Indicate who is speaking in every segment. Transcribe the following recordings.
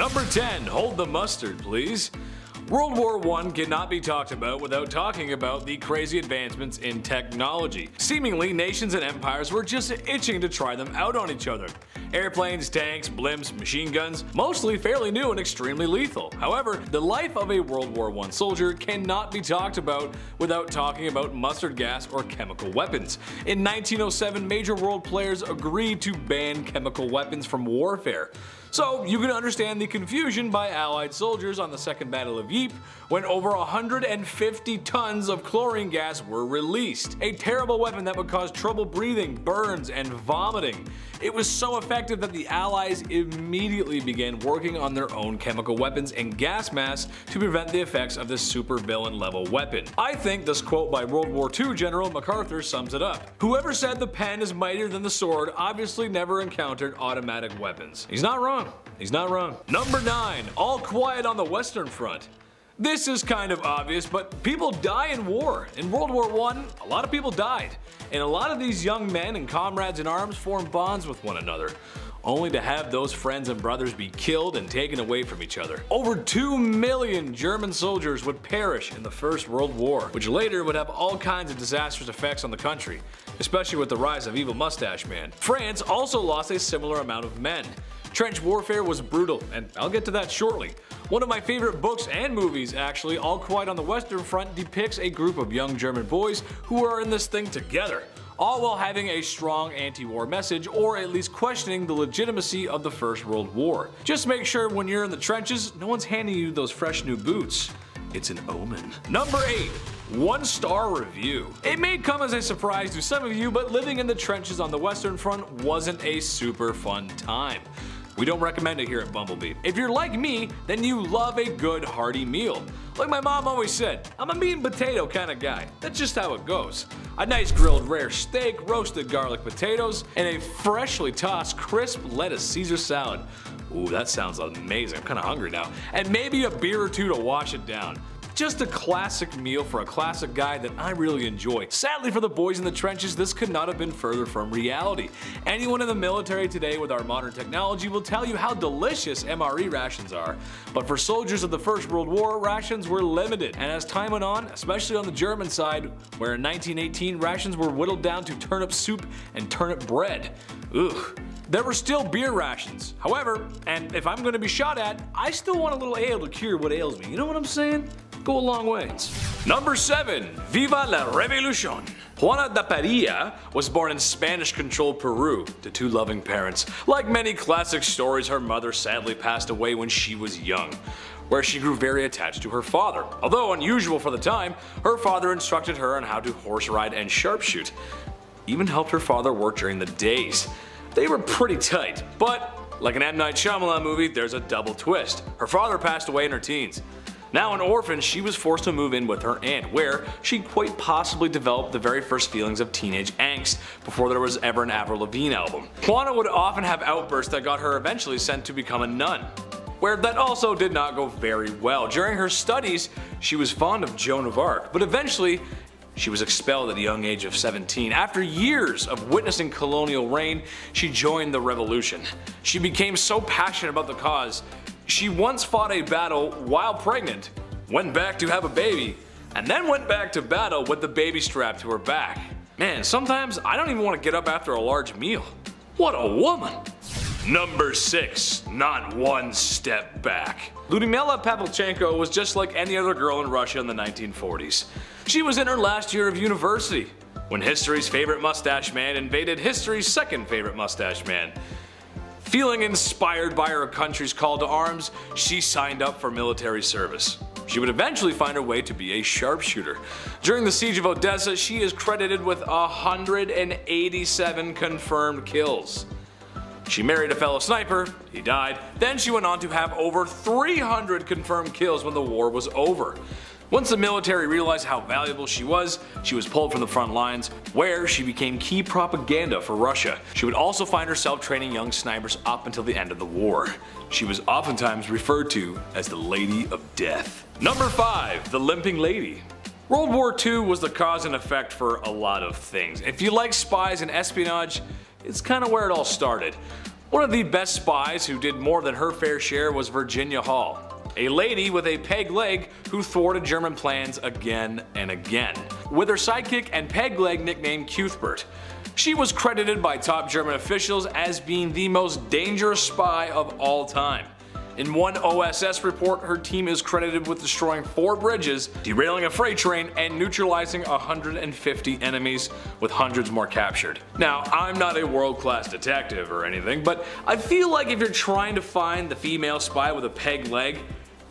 Speaker 1: Number 10. Hold the mustard, please. World War I cannot be talked about without talking about the crazy advancements in technology. Seemingly, nations and empires were just itching to try them out on each other. Airplanes, tanks, blimps, machine guns, mostly fairly new and extremely lethal. However, the life of a World War I soldier cannot be talked about without talking about mustard gas or chemical weapons. In 1907, major world players agreed to ban chemical weapons from warfare. So you can understand the confusion by Allied soldiers on the Second Battle of Ypres when over 150 tons of chlorine gas were released. A terrible weapon that would cause trouble breathing, burns, and vomiting. It was so effective that the Allies immediately began working on their own chemical weapons and gas masks to prevent the effects of this supervillain level weapon. I think this quote by World War II General MacArthur sums it up. Whoever said the pen is mightier than the sword obviously never encountered automatic weapons. He's not wrong. He's not wrong. Number 9. All quiet on the Western Front. This is kind of obvious, but people die in war. In World War I, a lot of people died, and a lot of these young men and comrades in arms formed bonds with one another, only to have those friends and brothers be killed and taken away from each other. Over 2 million German soldiers would perish in the First World War, which later would have all kinds of disastrous effects on the country, especially with the rise of Evil Mustache Man. France also lost a similar amount of men. Trench warfare was brutal, and I'll get to that shortly. One of my favorite books and movies, actually, All Quiet on the Western Front, depicts a group of young German boys who are in this thing together, all while having a strong anti-war message, or at least questioning the legitimacy of the First World War. Just make sure when you're in the trenches, no one's handing you those fresh new boots. It's an omen. Number 8. 1-star review. It may come as a surprise to some of you, but living in the trenches on the Western Front wasn't a super fun time. We don't recommend it here at Bumblebee. If you're like me, then you love a good hearty meal. Like my mom always said, I'm a meat and potato kind of guy. That's just how it goes. A nice grilled rare steak, roasted garlic potatoes, and a freshly tossed crisp lettuce Caesar salad. Ooh, that sounds amazing. I'm kind of hungry now. And maybe a beer or two to wash it down. Just a classic meal for a classic guy that I really enjoy. Sadly for the boys in the trenches, this could not have been further from reality. Anyone in the military today with our modern technology will tell you how delicious MRE rations are. But for soldiers of the First World War, rations were limited. And as time went on, especially on the German side, where in 1918 rations were whittled down to turnip soup and turnip bread. Ugh. There were still beer rations. However, and if I'm going to be shot at, I still want a little ale to cure what ails me. You know what I'm saying? Go a long ways. Number 7. Viva La Revolution. Juana de Paria was born in Spanish-controlled Peru to 2 loving parents. Like many classic stories, her mother sadly passed away when she was young, where she grew very attached to her father. Although unusual for the time, her father instructed her on how to horse ride and sharpshoot. Even helped her father work during the days. They were pretty tight, but like an M. Night Shyamalan movie, there's a double twist. Her father passed away in her teens. Now an orphan, she was forced to move in with her aunt, where she quite possibly developed the very first feelings of teenage angst before there was ever an Avril Lavigne album. Juana would often have outbursts that got her eventually sent to become a nun, where that also did not go very well. During her studies, she was fond of Joan of Arc, but eventually she was expelled at a young age of 17. After years of witnessing colonial reign, she joined the revolution. She became so passionate about the cause, she once fought a battle while pregnant, went back to have a baby, and then went back to battle with the baby strapped to her back. Man, sometimes I don't even want to get up after a large meal. What a woman! Number 6. Not one step back. Lyudmila Pavlichenko was just like any other girl in Russia in the 1940s. She was in her last year of university when history's favorite mustache man invaded history's second favorite mustache man. Feeling inspired by her country's call to arms, she signed up for military service. She would eventually find her way to be a sharpshooter. During the siege of Odessa, she is credited with 187 confirmed kills. She married a fellow sniper, he died, then she went on to have over 300 confirmed kills when the war was over. Once the military realized how valuable she was pulled from the front lines, where she became key propaganda for Russia. She would also find herself training young snipers up until the end of the war. She was oftentimes referred to as the Lady of Death. Number 5. The Limping Lady. World War II was the cause and effect for a lot of things. If you like spies and espionage, it's kind of where it all started. One of the best spies who did more than her fair share was Virginia Hall, a lady with a peg leg who thwarted German plans again and again, with her sidekick and peg leg nicknamed Cuthbert. She was credited by top German officials as being the most dangerous spy of all time. In one OSS report, her team is credited with destroying 4 bridges, derailing a freight train, and neutralizing 150 enemies, with hundreds more captured. Now, I'm not a world-class detective or anything, but I feel like if you're trying to find the female spy with a peg leg,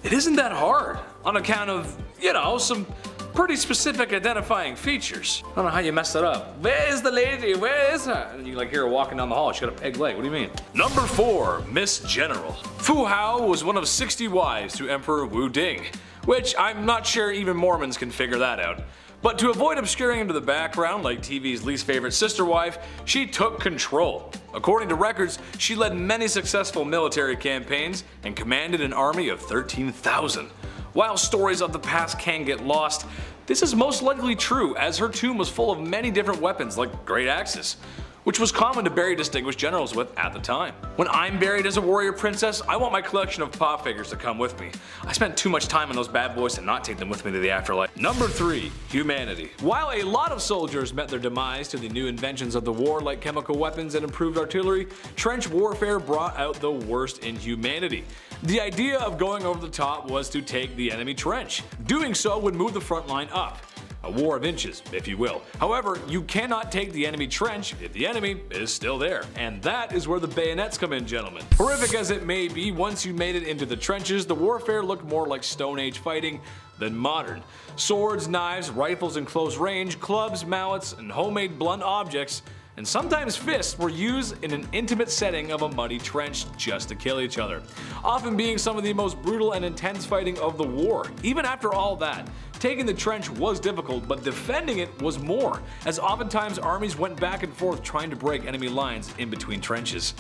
Speaker 1: it isn't that hard, on account of, you know, some pretty specific identifying features. I don't know how you messed that up. Where is the lady? Where is her? And you like hear her walking down the hall. She got a peg leg. What do you mean? Number 4. Miss General. Fuhau was one of 60 wives to Emperor Wu Ding, which I'm not sure even Mormons can figure that out. But to avoid obscuring into the background like TV's least favorite sister wife, she took control. According to records, she led many successful military campaigns and commanded an army of 13,000. While stories of the past can get lost, this is most likely true, as her tomb was full of many different weapons like great axes, which was common to bury distinguished generals with at the time. When I'm buried as a warrior princess, I want my collection of pop figures to come with me. I spent too much time on those bad boys to not take them with me to the afterlife. Number 3. Humanity. While a lot of soldiers met their demise to the new inventions of the war like chemical weapons and improved artillery, trench warfare brought out the worst in humanity. The idea of going over the top was to take the enemy trench. Doing so would move the front line up. A war of inches, if you will. However, you cannot take the enemy trench if the enemy is still there. And that is where the bayonets come in, gentlemen. Horrific as it may be, once you made it into the trenches, the warfare looked more like Stone Age fighting than modern. Swords, knives, rifles in close range, clubs, mallets, and homemade blunt objects, and sometimes fists, were used in an intimate setting of a muddy trench just to kill each other, often being some of the most brutal and intense fighting of the war. Even after all that, taking the trench was difficult, but defending it was more, as oftentimes armies went back and forth trying to break enemy lines in between trenches.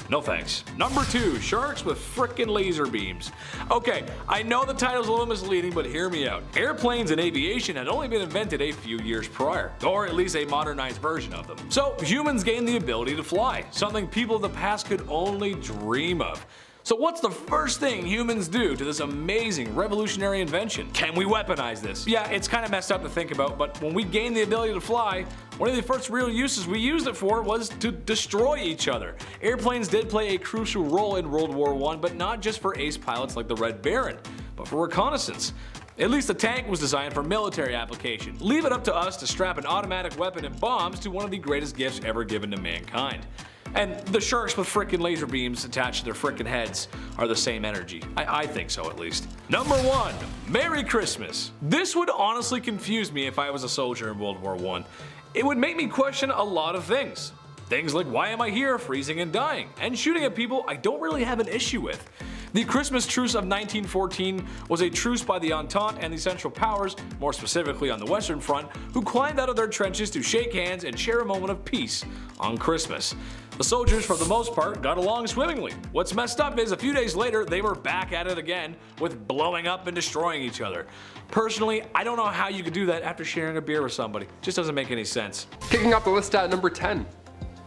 Speaker 1: No thanks. Number 2. Sharks with frickin' laser beams. Okay, I know the title's a little misleading, but hear me out. Airplanes and aviation had only been invented a few years prior, or at least a modernized version of them. So humans gained the ability to fly, something people of the past could only dream of. So what's the first thing humans do to this amazing revolutionary invention? Can we weaponize this? Yeah, it's kind of messed up to think about, but when we gained the ability to fly, one of the first real uses we used it for was to destroy each other. Airplanes did play a crucial role in World War I, but not just for ace pilots like the Red Baron, but for reconnaissance. At least the tank was designed for military application. Leave it up to us to strap an automatic weapon and bombs to one of the greatest gifts ever given to mankind. And the sharks with frickin' laser beams attached to their frickin' heads are the same energy. I think so, at least. Number 1. Merry Christmas. This would honestly confuse me if I was a soldier in World War I. It would make me question a lot of things. Things like, why am I here freezing and dying? And shooting at people I don't really have an issue with. The Christmas Truce of 1914 was a truce by the Entente and the Central Powers, more specifically on the Western Front, who climbed out of their trenches to shake hands and share a moment of peace on Christmas. The soldiers, for the most part, got along swimmingly. What's messed up is a few days later they were back at it again with blowing up and destroying each other. Personally, I don't know how you could do that after sharing a beer with somebody. Just doesn't make any sense.
Speaker 2: Kicking off the list at number 10,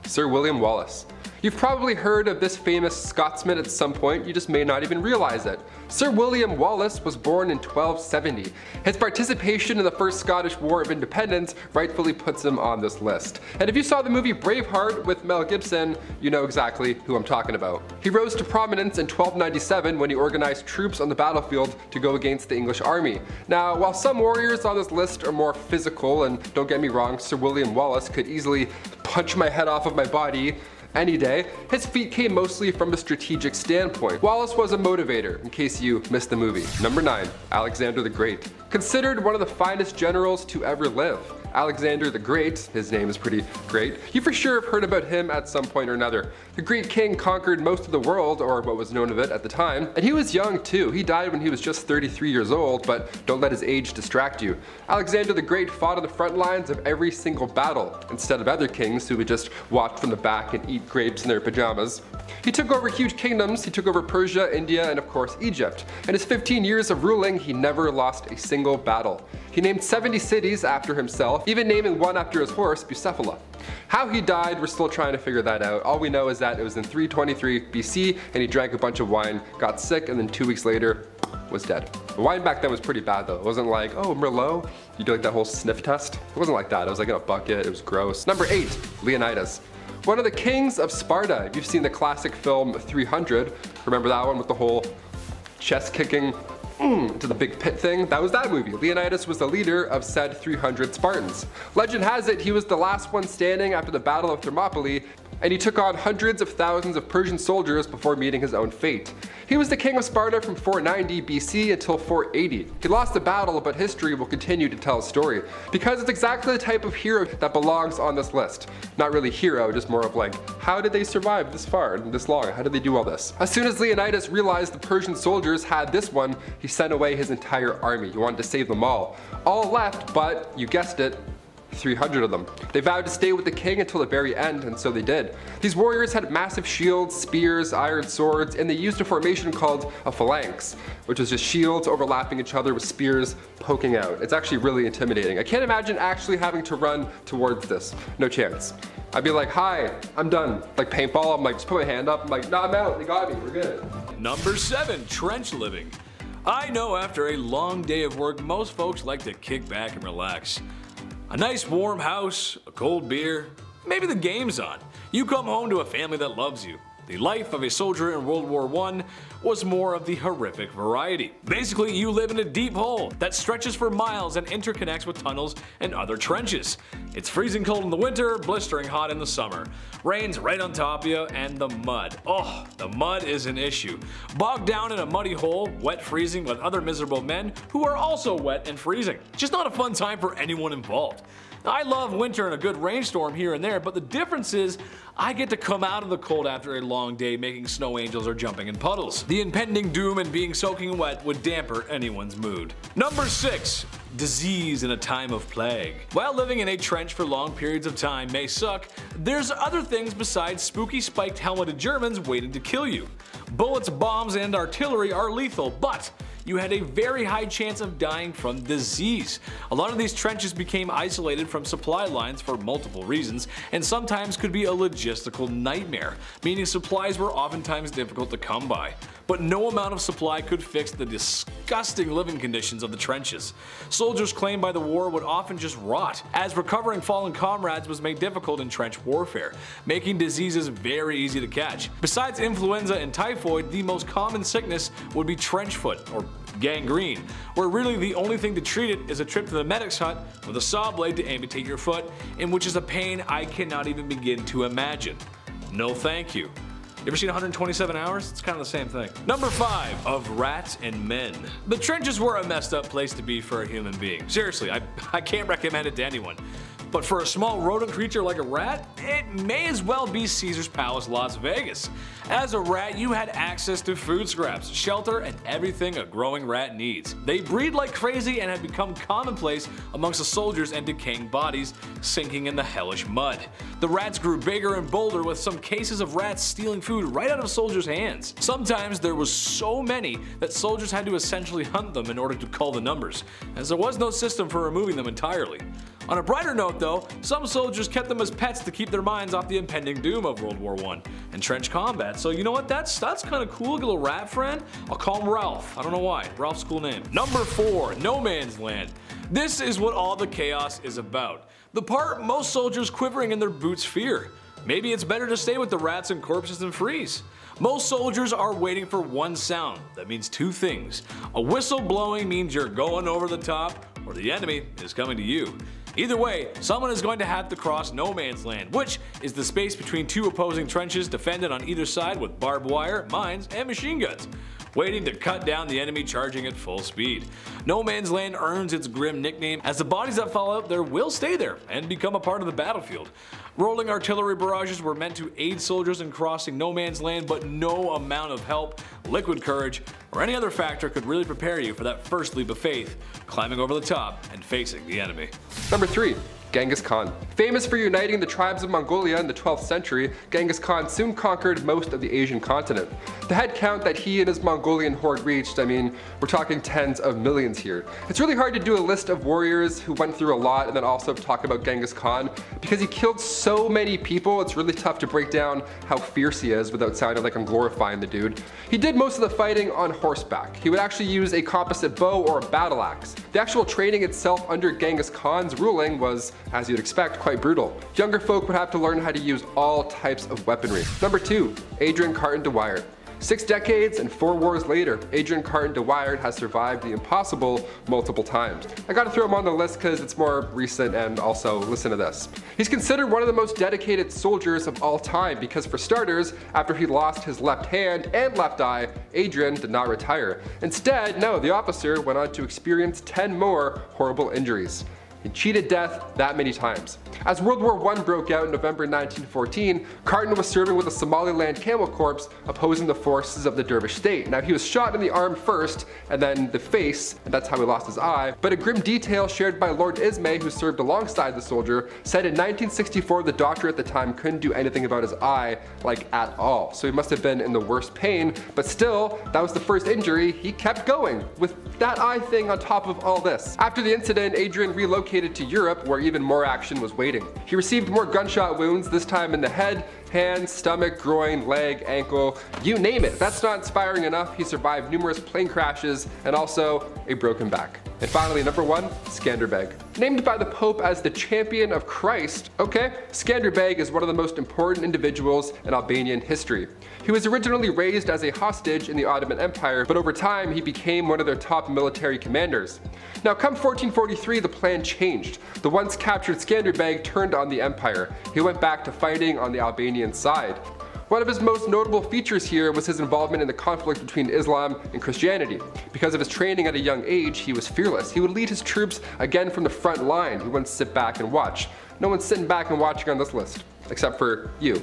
Speaker 2: Sir William Wallace. You've probably heard of this famous Scotsman at some point, you just may not even realize it. Sir William Wallace was born in 1270. His participation in the First Scottish War of Independence rightfully puts him on this list. And if you saw the movie Braveheart with Mel Gibson, you know exactly who I'm talking about. He rose to prominence in 1297 when he organized troops on the battlefield to go against the English army. Now, while some warriors on this list are more physical, and don't get me wrong, Sir William Wallace could easily punch my head off of my body any day, his feat came mostly from a strategic standpoint. Wallace was a motivator, in case you missed the movie. Number 9. Alexander the Great. Considered one of the finest generals to ever live. Alexander the Great, his name is pretty great, you for sure have heard about him at some point or another. The great king conquered most of the world, or what was known of it at the time, and he was young too. He died when he was just 33 years old, but don't let his age distract you. Alexander the Great fought on the front lines of every single battle, instead of other kings who would just watch from the back and eat grapes in their pajamas. He took over huge kingdoms. He took over Persia, India, and of course Egypt. In his 15 years of ruling, he never lost a single battle. He named 70 cities after himself, well, even naming one after his horse, Bucephala. How he died, we're still trying to figure that out. All we know is that it was in 323 BC and he drank a bunch of wine, got sick, and then 2 weeks later was dead. The wine back then was pretty bad though. It wasn't like, oh, Merlot, you do like that whole sniff test. It wasn't like that. It was like in a bucket. It was gross. Number 8, Leonidas. One of the kings of Sparta. If you've seen the classic film 300, remember that one with the whole chest kicking to the big pit thing? That was that movie. Leonidas was the leader of said 300 Spartans. Legend has it he was the last one standing after the Battle of Thermopylae, and he took on hundreds of thousands of Persian soldiers before meeting his own fate. He was the king of Sparta from 490 BC until 480. He lost the battle, but history will continue to tell his story, because it's exactly the type of hero that belongs on this list. Not really hero, just more of like, how did they survive this far and this long? How did they do all this? As soon as Leonidas realized the Persian soldiers had this one, he sent away his entire army. He wanted to save them all. All left, but you guessed it, 300 of them. They vowed to stay with the king until the very end, and so they did. These warriors had massive shields, spears, iron swords, and they used a formation called a phalanx, which was just shields overlapping each other with spears poking out. It's actually really intimidating. I can't imagine actually having to run towards this. No chance. I'd be like, hi, I'm done. Like paintball, I'm like, just put my hand up. I'm like, nah, I'm out, they got me, we're good.
Speaker 1: Number 7, trench living. I know after a long day of work, most folks like to kick back and relax. A nice warm house, a cold beer, maybe the game's on. You come home to a family that loves you. The life of a soldier in World War I was more of the horrific variety. Basically, you live in a deep hole that stretches for miles and interconnects with tunnels and other trenches. It's freezing cold in the winter, blistering hot in the summer. Rain's right on top of you, and the mud. Oh, the mud is an issue. Bogged down in a muddy hole, wet freezing with other miserable men who are also wet and freezing. Just not a fun time for anyone involved. I love winter and a good rainstorm here and there, but the difference is I get to come out of the cold after a long day making snow angels or jumping in puddles. The impending doom and being soaking wet would damper anyone's mood. Number 6. Disease in a time of plague. While living in a trench for long periods of time may suck, there's other things besides spooky spiked helmeted Germans waiting to kill you. Bullets, bombs, and artillery are lethal, but you had a very high chance of dying from disease. A lot of these trenches became isolated from supply lines for multiple reasons, and sometimes could be a logistical nightmare, meaning supplies were oftentimes difficult to come by. But no amount of supply could fix the disgusting living conditions of the trenches. Soldiers claimed by the war would often just rot, as recovering fallen comrades was made difficult in trench warfare, making diseases very easy to catch. Besides influenza and typhoid, the most common sickness would be trench foot, or gangrene, where really the only thing to treat it is a trip to the medic's hut with a saw blade to amputate your foot, in which is a pain I cannot even begin to imagine. No thank you. You ever seen 127 Hours? It's kind of the same thing. Number 5. Of rats and men. The trenches were a messed up place to be for a human being. Seriously, I can't recommend it to anyone. But for a small rodent creature like a rat, it may as well be Caesar's Palace, Las Vegas. As a rat, you had access to food scraps, shelter, and everything a growing rat needs. They breed like crazy and had become commonplace amongst the soldiers and decaying bodies sinking in the hellish mud. The rats grew bigger and bolder, with some cases of rats stealing food right out of soldiers' hands. Sometimes there was so many that soldiers had to essentially hunt them in order to cull the numbers, as there was no system for removing them entirely. On a brighter note though, some soldiers kept them as pets to keep their minds off the impending doom of World War I and trench combat. So you know what, that's kind of cool. Get a little rat friend. I'll call him Ralph. I don't know why. Ralph's a cool name. Number 4. No Man's Land. This is what all the chaos is about. The part most soldiers quivering in their boots fear. Maybe it's better to stay with the rats and corpses and freeze. Most soldiers are waiting for one sound. That means two things. A whistle blowing means you're going over the top, or the enemy is coming to you. Either way, someone is going to have to cross no man's land, which is the space between two opposing trenches defended on either side with barbed wire, mines, and machine guns, waiting to cut down the enemy charging at full speed. No Man's Land earns its grim nickname as the bodies that fall out there will stay there and become a part of the battlefield. Rolling artillery barrages were meant to aid soldiers in crossing No Man's Land, but no amount of help, liquid courage, or any other factor could really prepare you for that first leap of faith, climbing over the top and facing the enemy.
Speaker 2: Number 3. Genghis Khan. Famous for uniting the tribes of Mongolia in the 12th century, Genghis Khan soon conquered most of the Asian continent. The head count that he and his Mongolian horde reached, I mean, we're talking tens of millions here. It's really hard to do a list of warriors who went through a lot and then also talk about Genghis Khan because he killed so many people. It's really tough to break down how fierce he is without sounding like I'm glorifying the dude. He did most of the fighting on horseback. He would actually use a composite bow or a battle axe. The actual training itself under Genghis Khan's ruling was, as you'd expect, quite brutal. Younger folk would have to learn how to use all types of weaponry. Number 2. Adrian Carton de Wyatt. 6 decades and 4 wars later, Adrian Carton de Wyatt has survived the impossible multiple times. I gotta throw him on the list because it's more recent, and also listen to this. He's considered one of the most dedicated soldiers of all time because, for starters, after he lost his left hand and left eye, Adrian did not retire. Instead, no, the officer went on to experience 10 more horrible injuries. He cheated death that many times. As World War I broke out in November 1914, Carton was serving with the Somaliland Camel Corps opposing the forces of the Dervish state. Now, he was shot in the arm first and then the face, and that's how he lost his eye. But a grim detail shared by Lord Ismay, who served alongside the soldier, said in 1964 the doctor at the time couldn't do anything about his eye, like at all. So he must have been in the worst pain, but still, that was the first injury. He kept going with that eye thing on top of all this. After the incident, Adrian relocated to Europe, where even more action was waiting. He received more gunshot wounds, this time in the head, hand, stomach, groin, leg, ankle, you name it. If that's not inspiring enough, he survived numerous plane crashes and also a broken back. And finally, number 1, Skanderbeg. Named by the Pope as the champion of Christ, okay, Skanderbeg is one of the most important individuals in Albanian history. He was originally raised as a hostage in the Ottoman Empire, but over time he became one of their top military commanders. Now, come 1443, the plan changed. The once captured Skanderbeg turned on the empire. He went back to fighting on the Albanian side. One of his most notable features here was his involvement in the conflict between Islam and Christianity. Because of his training at a young age, he was fearless. He would lead his troops again from the front line. He wouldn't sit back and watch. No one's sitting back and watching on this list, except for you.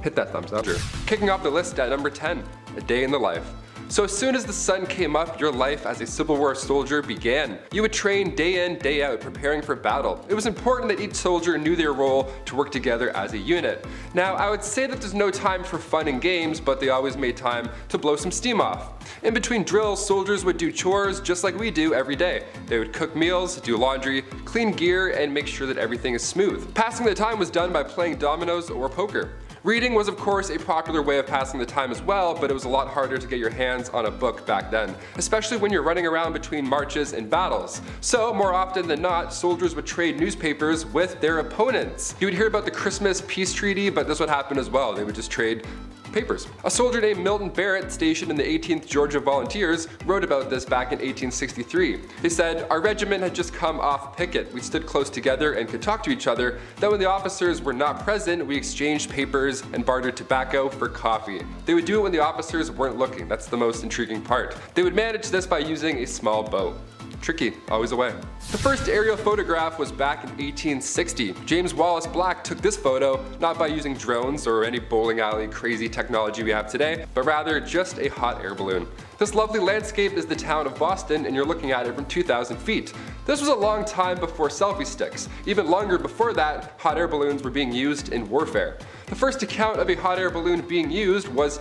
Speaker 2: Hit that thumbs up. Kicking off the list at number 10, A Day in the Life. So as soon as the sun came up, your life as a Civil War soldier began. You would train day in, day out, preparing for battle. It was important that each soldier knew their role to work together as a unit. Now, I would say that there's no time for fun and games, but they always made time to blow some steam off. In between drills, soldiers would do chores just like we do every day. They would cook meals, do laundry, clean gear, and make sure that everything is smooth. Passing the time was done by playing dominoes or poker. Reading was of course a popular way of passing the time as well, but it was a lot harder to get your hands on a book back then, especially when you're running around between marches and battles. So more often than not, soldiers would trade newspapers with their opponents. You would hear about the Christmas peace treaty, but this would happen as well. They would just trade papers. A soldier named Milton Barrett, stationed in the 18th Georgia Volunteers, wrote about this back in 1863. They said, "Our regiment had just come off picket. We stood close together and could talk to each other. Then when the officers were not present, we exchanged papers and bartered tobacco for coffee." They would do it when the officers weren't looking. That's the most intriguing part. They would manage this by using a small boat. Tricky, always a way. The first aerial photograph was back in 1860. James Wallace Black took this photo not by using drones or any bowling alley crazy technology we have today, but rather just a hot air balloon. This lovely landscape is the town of Boston, and you're looking at it from 2,000 feet. This was a long time before selfie sticks. Even longer before that, hot air balloons were being used in warfare. The first account of a hot air balloon being used was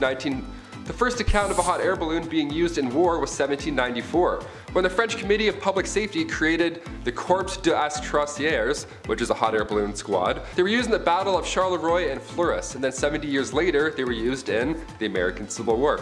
Speaker 2: The first account of a hot air balloon being used in war was 1794, when the French Committee of Public Safety created the Corps d'Astrociers, which is a hot air balloon squad. They were used in the Battle of Charleroi and Fleurus, and then 70 years later they were used in the American Civil War.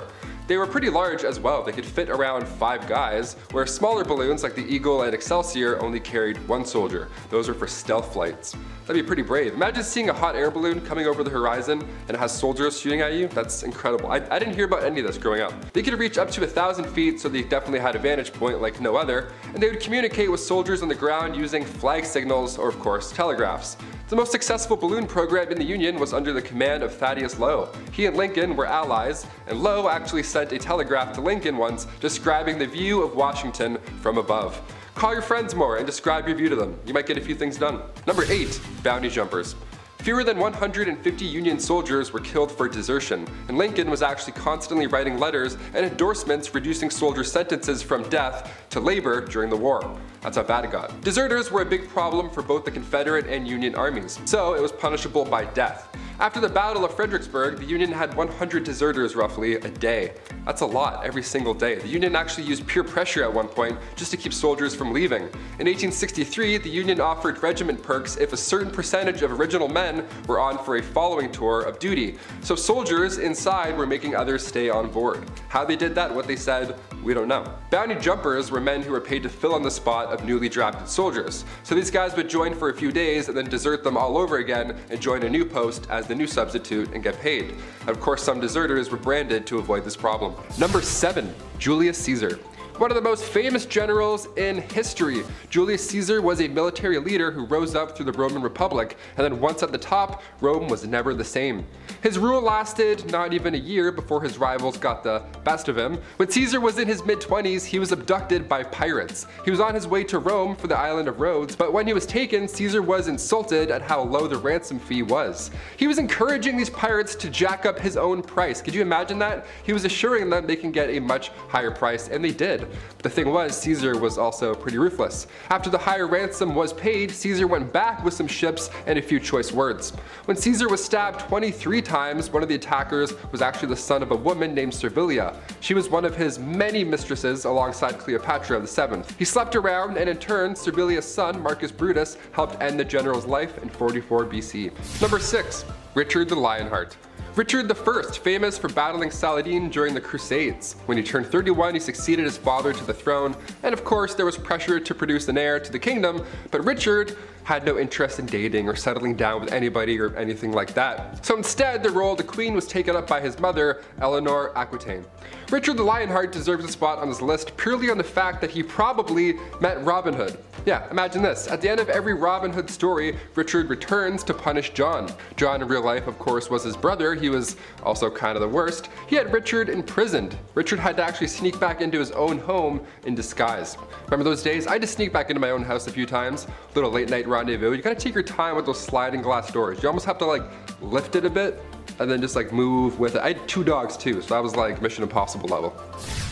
Speaker 2: They were pretty large as well. They could fit around 5 guys, where smaller balloons like the Eagle and Excelsior only carried 1 soldier. Those were for stealth flights. That'd be pretty brave. Imagine seeing a hot air balloon coming over the horizon and it has soldiers shooting at you. That's incredible. I didn't hear about any of this growing up. They could reach up to 1,000 feet, so they definitely had a vantage point like no other, and they would communicate with soldiers on the ground using flag signals or, of course, telegraphs. The most successful balloon program in the Union was under the command of Thaddeus Lowe. He and Lincoln were allies, and Lowe actually sent a telegraph to Lincoln once describing the view of Washington from above. Call your friends more and describe your view to them. You might get a few things done. Number 8, bounty jumpers. Fewer than 150 Union soldiers were killed for desertion, and Lincoln was actually constantly writing letters and endorsements reducing soldier sentences from death to labor during the war. That's how bad it got. Deserters were a big problem for both the Confederate and Union armies, so it was punishable by death. After the Battle of Fredericksburg, the Union had 100 deserters roughly a day. That's a lot, every single day. The Union actually used peer pressure at one point just to keep soldiers from leaving. In 1863, the Union offered regiment perks if a certain percentage of original men were on for a following tour of duty. So soldiers inside were making others stay on board. How they did that, what they said, we don't know. Bounty jumpers were men who were paid to fill in the spot of newly drafted soldiers. So these guys would join for a few days and then desert them all over again and join a new post as the new substitute and get paid. And of course, some deserters were branded to avoid this problem. Number 7. Julius Caesar. One of the most famous generals in history. Julius Caesar was a military leader who rose up through the Roman Republic, and then once at the top, Rome was never the same. His rule lasted not even a year before his rivals got the best of him. When Caesar was in his mid-20s, he was abducted by pirates. He was on his way to Rome for the island of Rhodes, but when he was taken, Caesar was insulted at how low the ransom fee was. He was encouraging these pirates to jack up his own price. Could you imagine that? He was assuring them they can get a much higher price, and they did. But the thing was, Caesar was also pretty ruthless. After the higher ransom was paid, Caesar went back with some ships and a few choice words. When Caesar was stabbed 23 times, one of the attackers was actually the son of a woman named Servilia. She was one of his many mistresses alongside Cleopatra VII. He slept around, and in turn, Servilia's son, Marcus Brutus, helped end the general's life in 44 BC. Number 6. Richard the Lionheart. Richard I, famous for battling Saladin during the Crusades. When he turned 31, he succeeded his father to the throne, and of course there was pressure to produce an heir to the kingdom, but Richard had no interest in dating or settling down with anybody or anything like that. So instead, the role of the queen was taken up by his mother, Eleanor Aquitaine. Richard the Lionheart deserves a spot on this list purely on the fact that he probably met Robin Hood. Yeah, imagine this. At the end of every Robin Hood story, Richard returns to punish John. John in real life, of course, was his brother. He was also kind of the worst. He had Richard imprisoned. Richard had to actually sneak back into his own home in disguise. Remember those days? I had to sneak back into my own house a few times. Little late night rendezvous. You gotta take your time with those sliding glass doors. You almost have to like lift it a bit and then just like move with it. I had 2 dogs too, so that was like Mission Impossible level.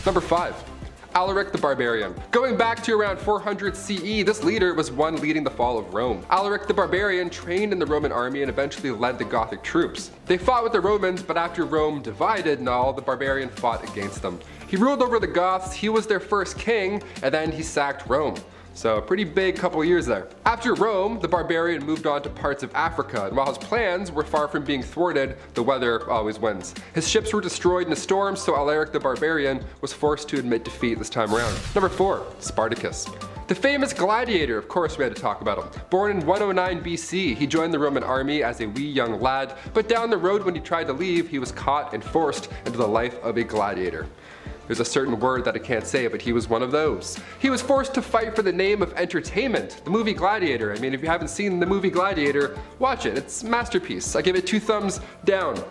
Speaker 2: Number 5. Alaric the Barbarian. Going back to around 400 CE, this leader was one leading the fall of Rome. Alaric the Barbarian trained in the Roman army and eventually led the Gothic troops. They fought with the Romans, but after Rome divided and all, the Barbarian fought against them. He ruled over the Goths, he was their first king, and then he sacked Rome. So a pretty big couple years there. After Rome, the Barbarian moved on to parts of Africa, and while his plans were far from being thwarted, the weather always wins. His ships were destroyed in a storm, so Alaric the Barbarian was forced to admit defeat this time around. Number 4. Spartacus. The famous gladiator, of course we had to talk about him. Born in 109 BC, he joined the Roman army as a wee young lad, but down the road when he tried to leave, he was caught and forced into the life of a gladiator. There's a certain word that I can't say, but he was one of those. He was forced to fight for the name of entertainment, the movie Gladiator. I mean, if you haven't seen the movie Gladiator, watch it. It's a masterpiece. I give it 2 thumbs down.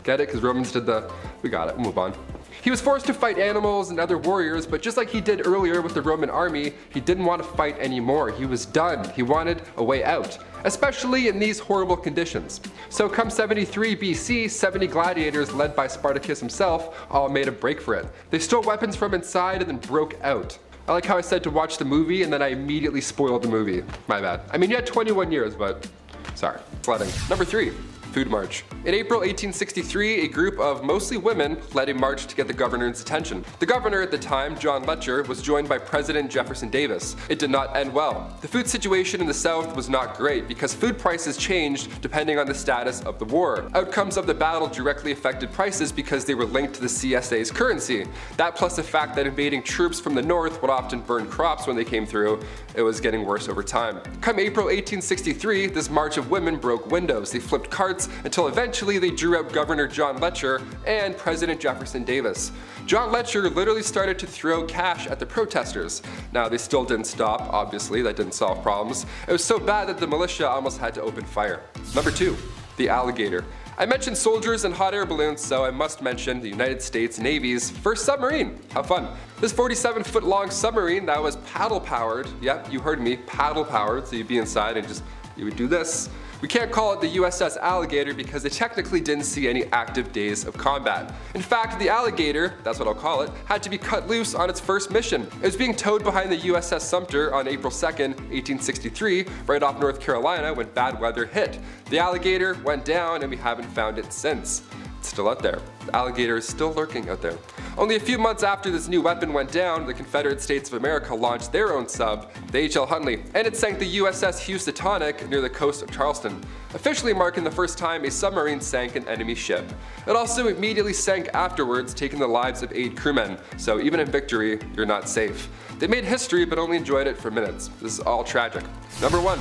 Speaker 2: Get it? Because Romans did the... We got it. We'll move on. He was forced to fight animals and other warriors, but just like he did earlier with the Roman army, he didn't want to fight anymore. He was done. He wanted a way out, especially in these horrible conditions. So come 73 BC, 70 gladiators led by Spartacus himself all made a break for it. They stole weapons from inside and then broke out. I like how I said to watch the movie and then I immediately spoiled the movie. My bad. I mean, you had 21 years, but sorry. Sledding. Number 3. Food March. In April 1863, a group of mostly women led a march to get the governor's attention. The governor at the time, John Letcher, was joined by President Jefferson Davis. It did not end well. The food situation in the South was not great because food prices changed depending on the status of the war. Outcomes of the battle directly affected prices because they were linked to the CSA's currency. That plus the fact that invading troops from the north would often burn crops when they came through, it was getting worse over time. Come April 1863, this march of women broke windows. They flipped carts until eventually they drew out Governor John Letcher and President Jefferson Davis. John Letcher literally started to throw cash at the protesters. Now they still didn't stop, obviously, that didn't solve problems. It was so bad that the militia almost had to open fire. Number 2. The Alligator. I mentioned soldiers and hot air balloons, so I must mention the United States Navy's first submarine. How fun. This 47-foot long submarine that was paddle powered, yep, you heard me, paddle powered, so you'd be inside and you would do this, We can't call it the USS Alligator because they technically didn't see any active days of combat. In fact, the Alligator, that's what I'll call it, had to be cut loose on its first mission. It was being towed behind the USS Sumter on April 2nd, 1863, right off North Carolina when bad weather hit. The Alligator went down and we haven't found it since. It's still out there. The Alligator is still lurking out there. Only a few months after this new weapon went down, the Confederate States of America launched their own sub, the H.L. Huntley, and it sank the USS Housatonic near the coast of Charleston, officially marking the first time a submarine sank an enemy ship. It also immediately sank afterwards, taking the lives of 8 crewmen, so even in victory, you're not safe. They made history but only enjoyed it for minutes. This is all tragic. Number 1.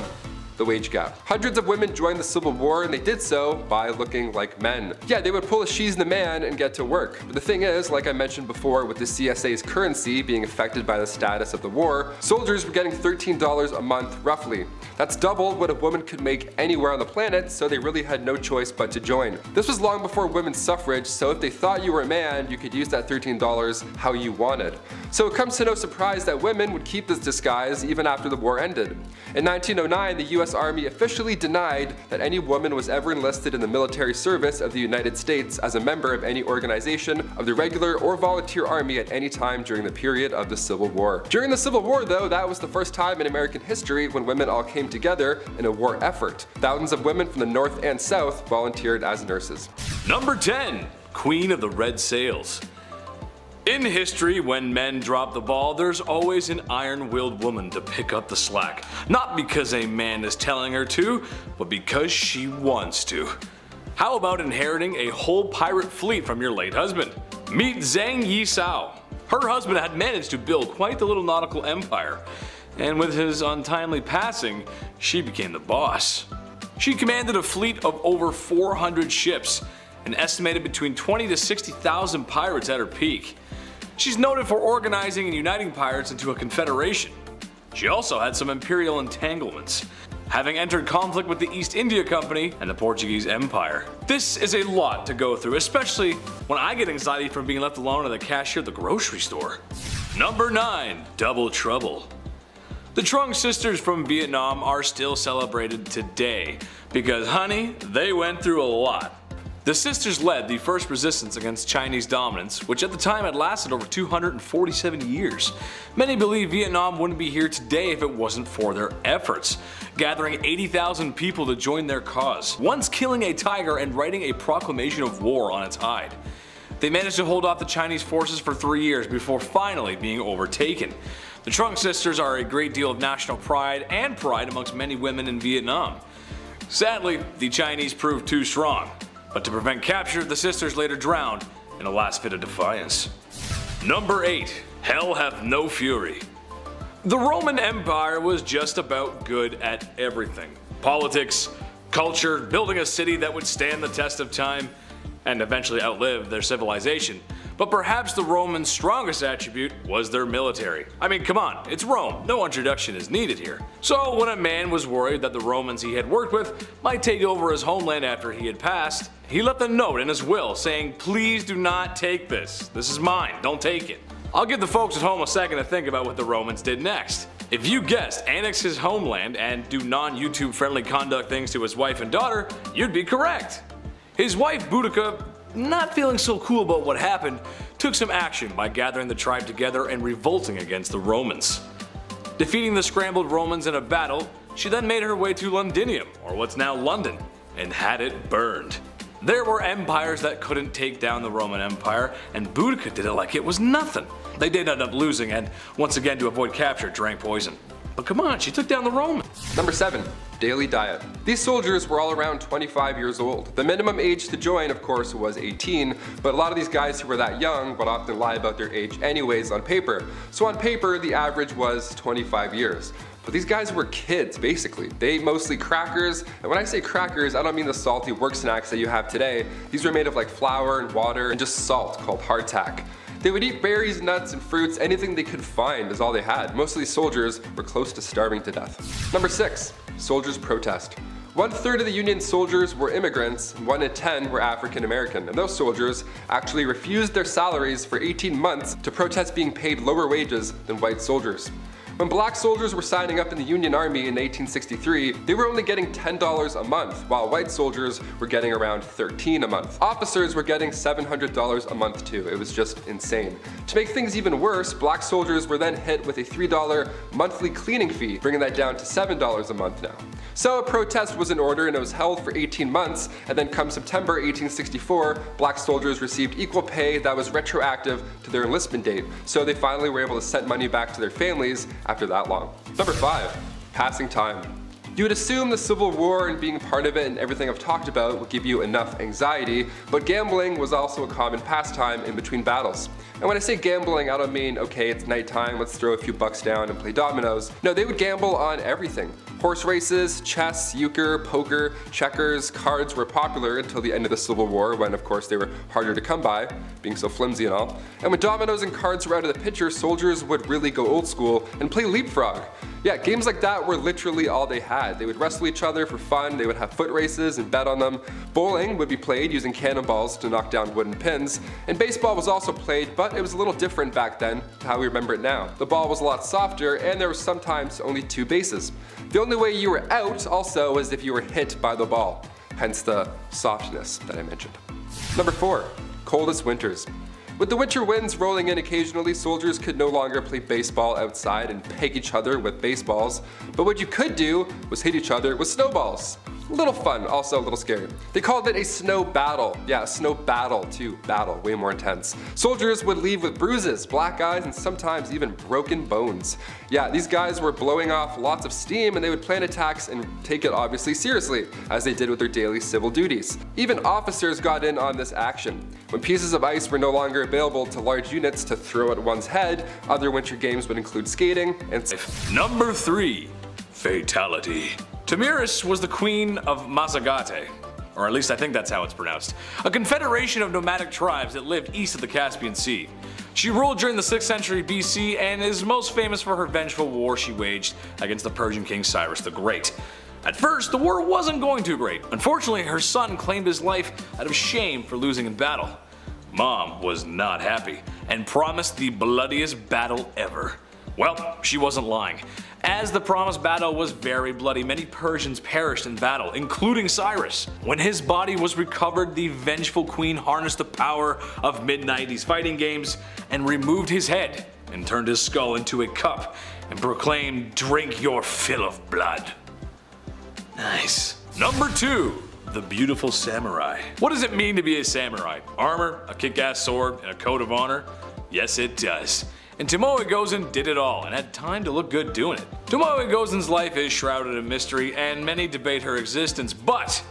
Speaker 2: The wage gap. Hundreds of women joined the Civil War and they did so by looking like men. Yeah, they would pull a she's the man and get to work. But the thing is, like I mentioned before with the CSA's currency being affected by the status of the war, soldiers were getting $13 a month roughly. That's double what a woman could make anywhere on the planet, so they really had no choice but to join. This was long before women's suffrage, so if they thought you were a man, you could use that $13 how you wanted. So it comes to no surprise that women would keep this disguise even after the war ended. In 1909, the US Army officially denied that any woman was ever enlisted in the military service of the United States as a member of any organization of the regular or volunteer army at any time during the period of the Civil War. During the Civil War though, that was the first time in American history when women all came together in a war effort. Thousands of women from the North and South volunteered as nurses.
Speaker 1: Number 10. Queen of the Red Sails. In history, when men drop the ball, there's always an iron-willed woman to pick up the slack. Not because a man is telling her to, but because she wants to. How about inheriting a whole pirate fleet from your late husband? Meet Zhang Yisao. Her husband had managed to build quite the little nautical empire, and with his untimely passing, she became the boss. She commanded a fleet of over 400 ships, and estimated between 20 to 60,000 pirates at her peak. She's noted for organizing and uniting pirates into a confederation. She also had some imperial entanglements, having entered conflict with the East India Company and the Portuguese Empire. This is a lot to go through, especially when I get anxiety from being left alone at the cashier at the grocery store. Number 9. Double Trouble. The Trung sisters from Vietnam are still celebrated today because, honey, they went through a lot. The sisters led the first resistance against Chinese dominance, which at the time had lasted over 247 years. Many believe Vietnam wouldn't be here today if it wasn't for their efforts, gathering 80,000 people to join their cause, once killing a tiger and writing a proclamation of war on its hide. They managed to hold off the Chinese forces for 3 years before finally being overtaken. The Trung sisters are a great deal of national pride and pride amongst many women in Vietnam. Sadly, the Chinese proved too strong. But to prevent capture, the sisters later drowned in a last fit of defiance. Number 8. Hell hath no fury. The Roman Empire was just about good at everything. Politics, culture, building a city that would stand the test of time, and eventually outlive their civilization. But perhaps the Romans' strongest attribute was their military. I mean, come on, it's Rome, no introduction is needed here. So when a man was worried that the Romans he had worked with might take over his homeland after he had passed, he left a note in his will saying, "Please do not take this. This is mine, don't take it." I'll give the folks at home a second to think about what the Romans did next. If you guessed annex his homeland and do non-YouTube friendly conduct things to his wife and daughter, you'd be correct. His wife Boudica, not feeling so cool about what happened, took some action by gathering the tribe together and revolting against the Romans. Defeating the scrambled Romans in a battle, she then made her way to Londinium, or what's now London, and had it burned. There were empires that couldn't take down the Roman Empire, and Boudica did it like it was nothing. They did end up losing and, once again to avoid capture, drank poison. But come on, she took down the Romans.
Speaker 2: Number 7. Daily diet. These soldiers were all around 25 years old. The minimum age to join, of course, was 18, but a lot of these guys who were that young would often lie about their age anyways on paper. So on paper, the average was 25 years. But these guys were kids, basically. They ate mostly crackers, and when I say crackers, I don't mean the salty work snacks that you have today. These were made of like flour and water and just salt called hardtack. They would eat berries, nuts, and fruits, anything they could find is all they had. Most of these soldiers were close to starving to death. Number 6. Soldiers protest. 1/3 of the Union soldiers were immigrants, 1 in 10 were African American, and those soldiers actually refused their salaries for 18 months to protest being paid lower wages than white soldiers. When black soldiers were signing up in the Union Army in 1863, they were only getting $10 a month, while white soldiers were getting around $13 a month. Officers were getting $700 a month too. It was just insane. To make things even worse, black soldiers were then hit with a $3 monthly cleaning fee, bringing that down to $7 a month now. So a protest was in order and it was held for 18 months, and then come September 1864, black soldiers received equal pay that was retroactive to their enlistment date, so they finally were able to send money back to their families after that long. Number 5. Passing time. You would assume the Civil War and being part of it and everything I've talked about would give you enough anxiety, but gambling was also a common pastime in between battles. And when I say gambling, I don't mean, okay, it's nighttime, let's throw a few bucks down and play dominoes. No, they would gamble on everything. Horse races, chess, euchre, poker, checkers, cards were popular until the end of the Civil War, when of course they were harder to come by, being so flimsy and all. And when dominoes and cards were out of the picture, soldiers would really go old school and play leapfrog. Yeah, games like that were literally all they had. They would wrestle each other for fun, they would have foot races and bet on them. Bowling would be played using cannonballs to knock down wooden pins, and baseball was also played, but it was a little different back then to how we remember it now. The ball was a lot softer, and there was sometimes only 2 bases. The only way you were out also was if you were hit by the ball, hence the softness that I mentioned. Number 4. Coldest winters. With the winter winds rolling in occasionally, soldiers could no longer play baseball outside and peg each other with baseballs, but what you could do was hit each other with snowballs. A little fun, also a little scary. They called it a snow battle. Yeah, a snow battle too. Battle, way more intense. Soldiers would leave with bruises, black eyes, and sometimes even broken bones. Yeah, these guys were blowing off lots of steam, and they would plan attacks and take it obviously seriously, as they did with their daily civil duties. Even officers got in on this action. When pieces of ice were no longer available to large units to throw at one's head, other winter games would include skating and...
Speaker 1: Number 3. Fatality. Tamiris was the queen of Mazagate, or at least I think that's how it's pronounced, a confederation of nomadic tribes that lived east of the Caspian Sea. She ruled during the 6th century BC and is most famous for her vengeful war she waged against the Persian king Cyrus the Great. At first, the war wasn't going too great. Unfortunately, her son claimed his life out of shame for losing in battle. Mom was not happy and promised the bloodiest battle ever. Well, she wasn't lying. As the promised battle was very bloody, many Persians perished in battle, including Cyrus. When his body was recovered, the vengeful queen harnessed the power of mid-90s fighting games and removed his head and turned his skull into a cup and proclaimed, "Drink your fill of blood." Nice. Number 2. The beautiful samurai. What does it mean to be a samurai? Armor, a kick-ass sword, and a code of honor? Yes, it does. And Tomoe Gozen did it all and had time to look good doing it. Tomoe Gozen's life is shrouded in mystery and many debate her existence, but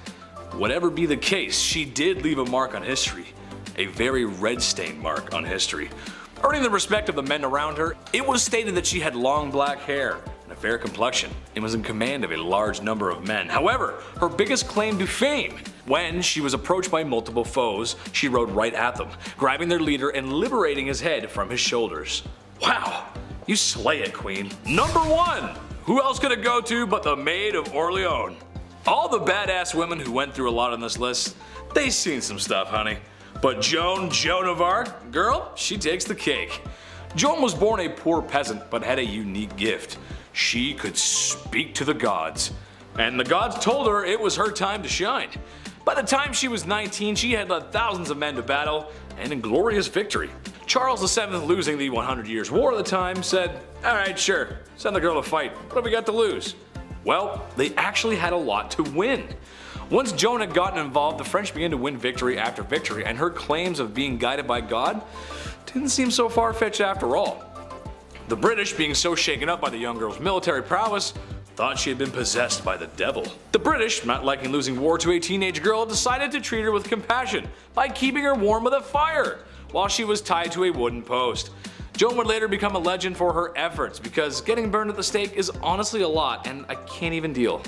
Speaker 1: whatever be the case, she did leave a mark on history. A very red-stained mark on history. Earning the respect of the men around her, it was stated that she had long black hair and a fair complexion and was in command of a large number of men. However, her biggest claim to fame: when she was approached by multiple foes, she rode right at them, grabbing their leader and liberating his head from his shoulders. Wow, you slay it, queen. Number 1. Who else could it go to but the Maid of Orleans? All the badass women who went through a lot on this list, they seen some stuff, honey. But Joan of Arc, girl, she takes the cake. Joan was born a poor peasant but had a unique gift. She could speak to the gods. And the gods told her it was her time to shine. By the time she was 19, she had led thousands of men to battle and in glorious victory. Charles VII, losing the 100 Years' War at the time, said, "Alright, sure, send the girl to fight. What have we got to lose?" Well, they actually had a lot to win. Once Joan had gotten involved, the French began to win victory after victory, and her claims of being guided by God didn't seem so far-fetched after all. The British, being so shaken up by the young girl's military prowess, thought she had been possessed by the devil. The British, not liking losing war to a teenage girl, decided to treat her with compassion by keeping her warm with a fire while she was tied to a wooden post. Joan would later become a legend for her efforts, because getting burned at the stake is honestly a lot and I can't even deal.